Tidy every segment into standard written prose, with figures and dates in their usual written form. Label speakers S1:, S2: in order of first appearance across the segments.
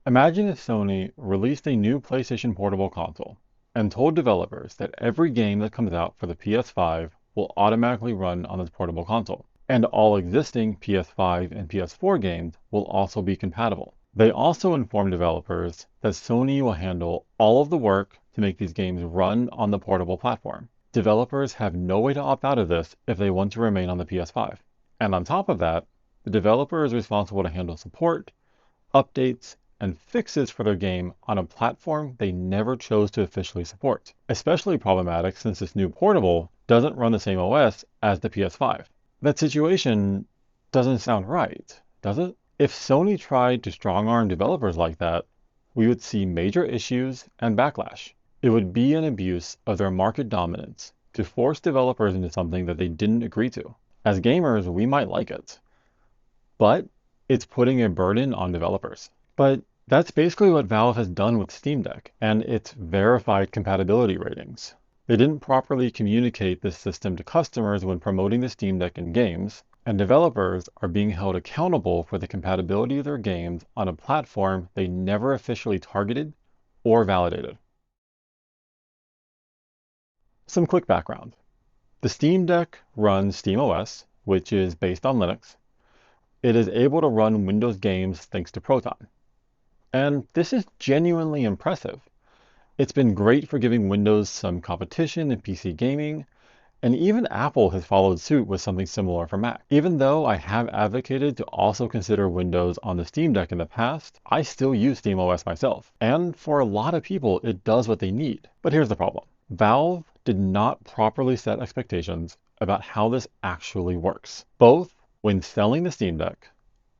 S1: Imagine if Sony released a new PlayStation Portable console and told developers that every game that comes out for the PS5 will automatically run on this portable console, and all existing PS5 and PS4 games will also be compatible. They also inform developers that Sony will handle all of the work to make these games run on the portable platform. Developers have no way to opt out of this if they want to remain on the PS5. And on top of that, the developer is responsible to handle support, updates, and fixes for their game on a platform they never chose to officially support. Especially problematic since this new portable doesn't run the same OS as the PS5. That situation doesn't sound right, does it? If Sony tried to strong-arm developers like that, we would see major issues and backlash. It would be an abuse of their market dominance to force developers into something that they didn't agree to. As gamers, we might like it, but it's putting a burden on developers. But that's basically what Valve has done with Steam Deck and its verified compatibility ratings. They didn't properly communicate this system to customers when promoting the Steam Deck in games, and developers are being held accountable for the compatibility of their games on a platform they never officially targeted or validated. Some quick background. The Steam Deck runs SteamOS, which is based on Linux. It is able to run Windows games thanks to Proton. And this is genuinely impressive. It's been great for giving Windows some competition in PC gaming, and even Apple has followed suit with something similar for Mac. Even though I have advocated to also consider Windows on the Steam Deck in the past, I still use SteamOS myself. And for a lot of people, it does what they need. But here's the problem. Valve did not properly set expectations about how this actually works, both when selling the Steam Deck,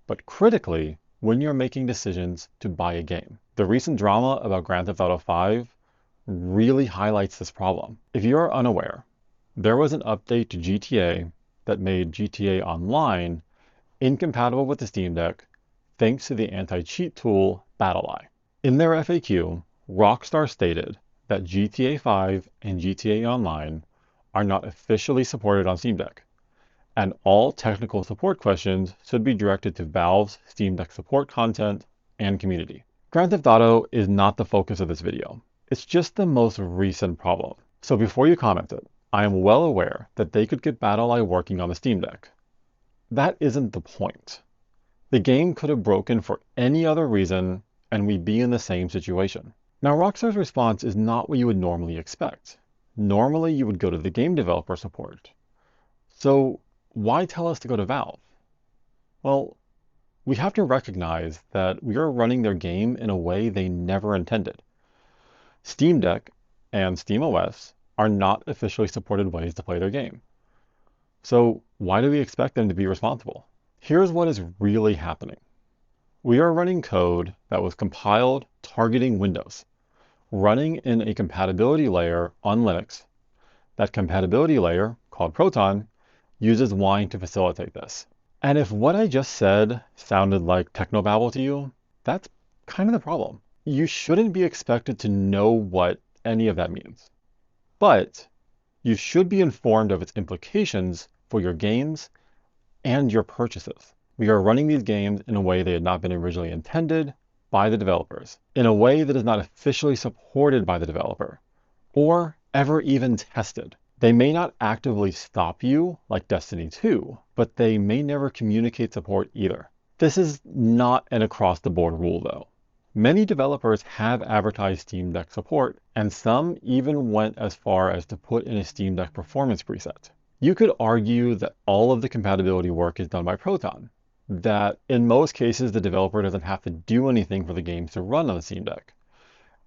S1: but critically, when you're making decisions to buy a game. The recent drama about Grand Theft Auto 5 really highlights this problem. If you're unaware, there was an update to GTA that made GTA Online incompatible with the Steam Deck thanks to the anti-cheat tool BattleEye. In their FAQ, Rockstar stated that GTA 5 and GTA Online are not officially supported on Steam Deck, and all technical support questions should be directed to Valve's Steam Deck support content and community. Grand Theft Auto is not the focus of this video. It's just the most recent problem. So before you comment it, I am well aware that they could get BattleEye working on the Steam Deck. That isn't the point. The game could have broken for any other reason, and we'd be in the same situation. Now, Rockstar's response is not what you would normally expect. Normally, you would go to the game developer support. So why tell us to go to Valve? Well, we have to recognize that we are running their game in a way they never intended. Steam Deck and SteamOS are not officially supported ways to play their game. So why do we expect them to be responsible? Here's what is really happening. We are running code that was compiled targeting Windows, running in a compatibility layer on Linux. That compatibility layer, called Proton, uses Wine to facilitate this. And if what I just said sounded like technobabble to you, that's kind of the problem. You shouldn't be expected to know what any of that means. But you should be informed of its implications for your games and your purchases. We are running these games in a way they had not been originally intended by the developers, in a way that is not officially supported by the developer, or ever even tested. They may not actively stop you, like Destiny 2, but they may never communicate support either. This is not an across-the-board rule, though. Many developers have advertised Steam Deck support, and some even went as far as to put in a Steam Deck performance preset. You could argue that all of the compatibility work is done by Proton, that in most cases the developer doesn't have to do anything for the games to run on the Steam Deck.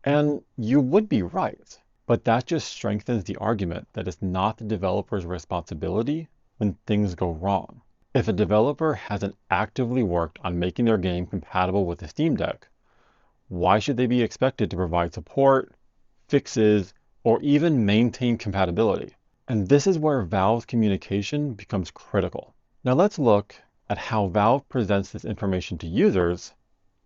S1: And you would be right, but that just strengthens the argument that it's not the developer's responsibility when things go wrong. If a developer hasn't actively worked on making their game compatible with the Steam Deck, why should they be expected to provide support, fixes, or even maintain compatibility? And this is where Valve's communication becomes critical. Now let's look at how Valve presents this information to users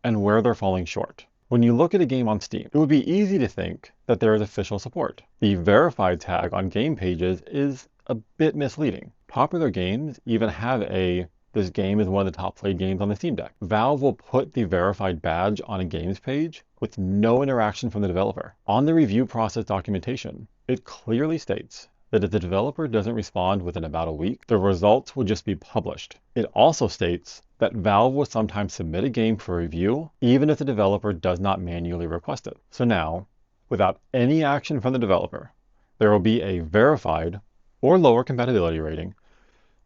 S1: and where they're falling short. When you look at a game on Steam, it would be easy to think that there is official support. The verified tag on game pages is a bit misleading. Popular games even have a this game is one of the top played games on the Steam Deck. Valve will put the verified badge on a games page with no interaction from the developer. On the review process documentation, it clearly states that if the developer doesn't respond within about a week, the results will just be published. It also states that Valve will sometimes submit a game for review, even if the developer does not manually request it. So now, without any action from the developer, there will be a verified or lower compatibility rating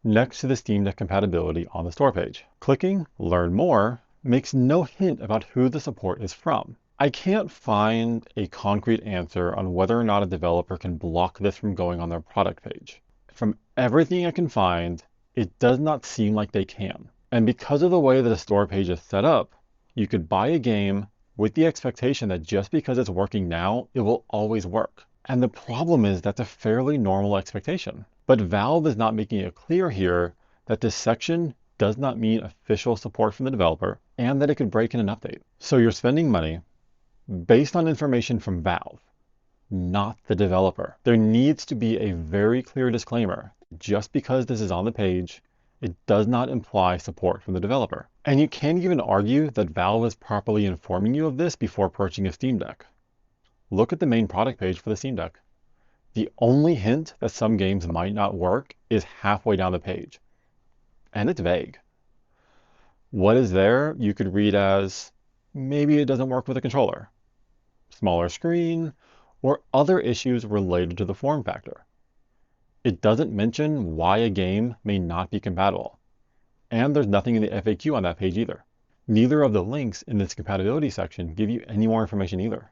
S1: next to the Steam Deck compatibility on the store page. Clicking Learn More makes no hint about who the support is from. I can't find a concrete answer on whether or not a developer can block this from going on their product page. From everything I can find, it does not seem like they can. And because of the way that the store page is set up, you could buy a game with the expectation that just because it's working now, it will always work. And the problem is that's a fairly normal expectation. But Valve is not making it clear here that this section does not mean official support from the developer and that it could break in an update. So you're spending money based on information from Valve, not the developer. There needs to be a very clear disclaimer. Just because this is on the page, it does not imply support from the developer. And you can't even argue that Valve is properly informing you of this before purchasing a Steam Deck. Look at the main product page for the Steam Deck. The only hint that some games might not work is halfway down the page. And it's vague. What is there you could read as, maybe it doesn't work with a controller, smaller screen, or other issues related to the form factor. It doesn't mention why a game may not be compatible. And there's nothing in the FAQ on that page either. Neither of the links in this compatibility section give you any more information either.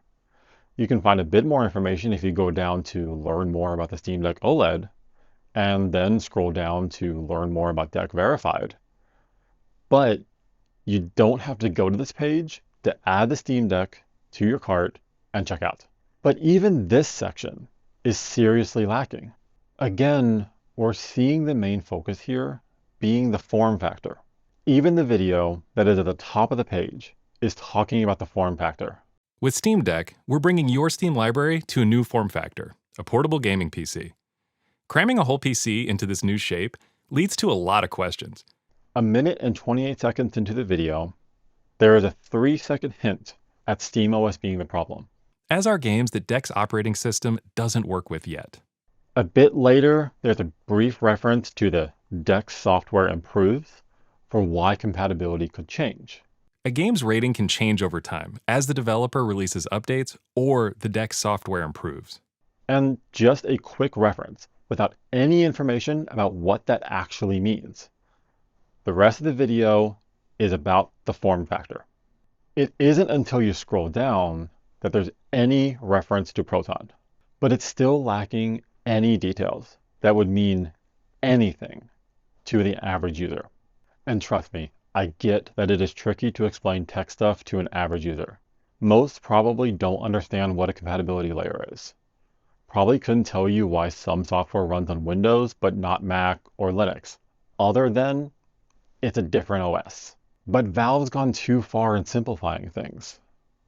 S1: You can find a bit more information if you go down to learn more about the Steam Deck OLED, and then scroll down to learn more about Deck Verified. But you don't have to go to this page to add the Steam Deck to your cart and check out. But even this section is seriously lacking. Again, we're seeing the main focus here being the form factor. Even the video that is at the top of the page is talking about the form factor.
S2: With Steam Deck, we're bringing your Steam library to a new form factor, a portable gaming PC. Cramming a whole PC into this new shape leads to a lot of questions.
S1: A minute and 28 seconds into the video, there is a 3-second hint at SteamOS being the problem.
S2: As are games that Deck's operating system doesn't work with yet.
S1: A bit later, there's a brief reference to the Deck software improves for why compatibility could change.
S2: A game's rating can change over time as the developer releases updates or the Deck software improves.
S1: And just a quick reference, without any information about what that actually means. The rest of the video is about the form factor. It isn't until you scroll down that there's any reference to Proton, but it's still lacking any details that would mean anything to the average user. And trust me, I get that it is tricky to explain tech stuff to an average user. Most probably don't understand what a compatibility layer is. Probably couldn't tell you why some software runs on Windows but not Mac or Linux, other than it's a different OS. But Valve's gone too far in simplifying things.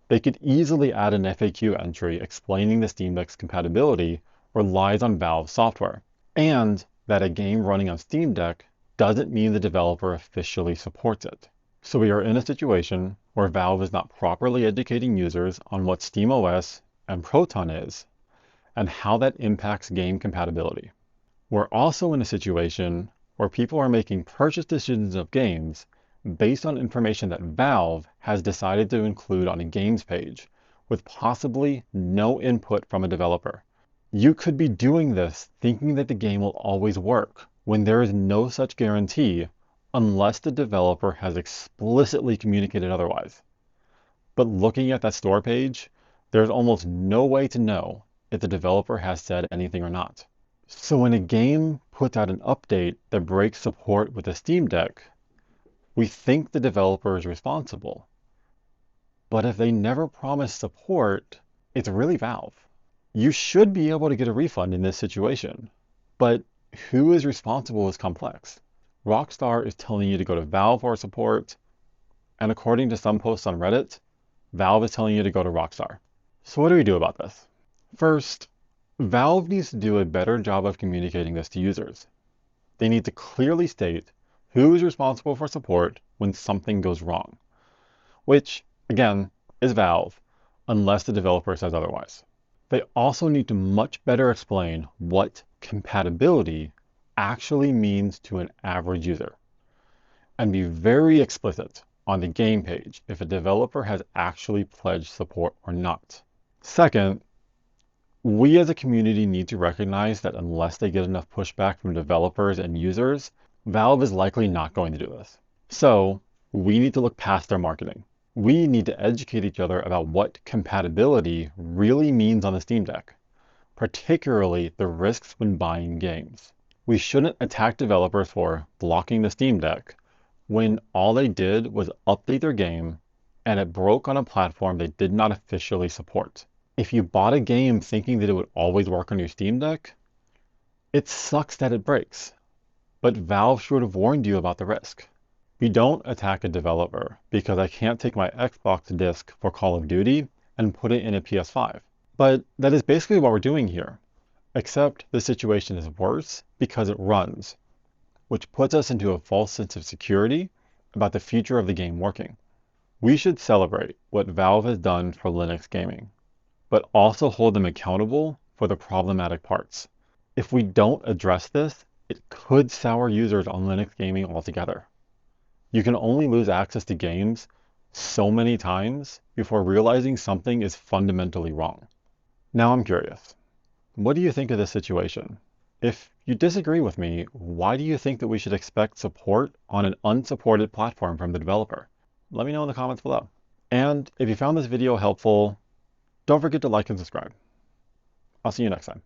S1: They could easily add an FAQ entry explaining the Steam Deck's compatibility relies on Valve software, and that a game running on Steam Deck doesn't mean the developer officially supports it. So we are in a situation where Valve is not properly educating users on what SteamOS and Proton is, and how that impacts game compatibility. We're also in a situation where people are making purchase decisions of games based on information that Valve has decided to include on a games page, with possibly no input from a developer. You could be doing this thinking that the game will always work, when there is no such guarantee unless the developer has explicitly communicated otherwise. But looking at that store page, there's almost no way to know if the developer has said anything or not. So when a game puts out an update that breaks support with the Steam Deck, we think the developer is responsible. But if they never promise support, it's really Valve. You should be able to get a refund in this situation, but who is responsible is complex. Rockstar is telling you to go to Valve for support, and according to some posts on Reddit, Valve is telling you to go to Rockstar. So what do we do about this? First, Valve needs to do a better job of communicating this to users. They need to clearly state Who's responsible for support when something goes wrong? Which, again, is Valve, unless the developer says otherwise. They also need to much better explain what compatibility actually means to an average user, and be very explicit on the game page if a developer has actually pledged support or not. Second, we as a community need to recognize that unless they get enough pushback from developers and users, Valve is likely not going to do this. So we need to look past their marketing. We need to educate each other about what compatibility really means on the Steam Deck, particularly the risks when buying games. We shouldn't attack developers for blocking the Steam Deck when all they did was update their game and it broke on a platform they did not officially support. If you bought a game thinking that it would always work on your Steam Deck, it sucks that it breaks, but Valve should have warned you about the risk. We don't attack a developer because I can't take my Xbox disc for Call of Duty and put it in a PS5. But that is basically what we're doing here, except the situation is worse because it runs, which puts us into a false sense of security about the future of the game working. We should celebrate what Valve has done for Linux gaming, but also hold them accountable for the problematic parts. If we don't address this, it could sour users on Linux gaming altogether. You can only lose access to games so many times before realizing something is fundamentally wrong. Now I'm curious, what do you think of this situation? If you disagree with me, why do you think that we should expect support on an unsupported platform from the developer? Let me know in the comments below. And if you found this video helpful, don't forget to like and subscribe. I'll see you next time.